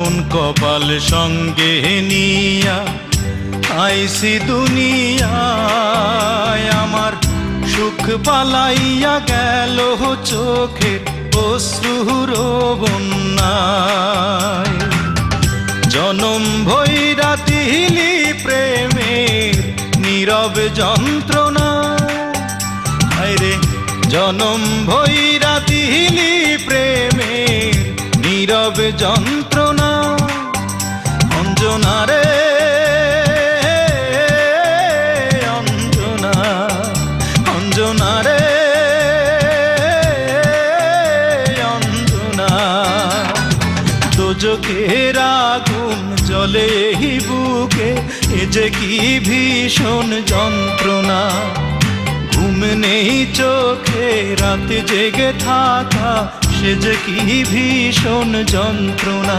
কোন কপাল সঙ্গে নিয়া আইসি দুনিয়ায়, আমার সুখ পালাইয়া গেল চোখের অশ্রুর বন্যায়। জনম ভৈরা দিলি প্রেমের নীরব যন্ত্রণা, আরে জনম ভৈরা দিলি প্রেমের নীরব যন্ত্রণা। অঞ্জনা রে অঞ্জনা, অঞ্জনা রে অঞ্জনা। দোজখের আগুন জ্বলে এই বুকে, এ যে কি ভীষণ যন্ত্রণা। ঘুম নেই চোখে রাতে জেগে থাকা, সে যে কি ভীষণ যন্ত্রণা।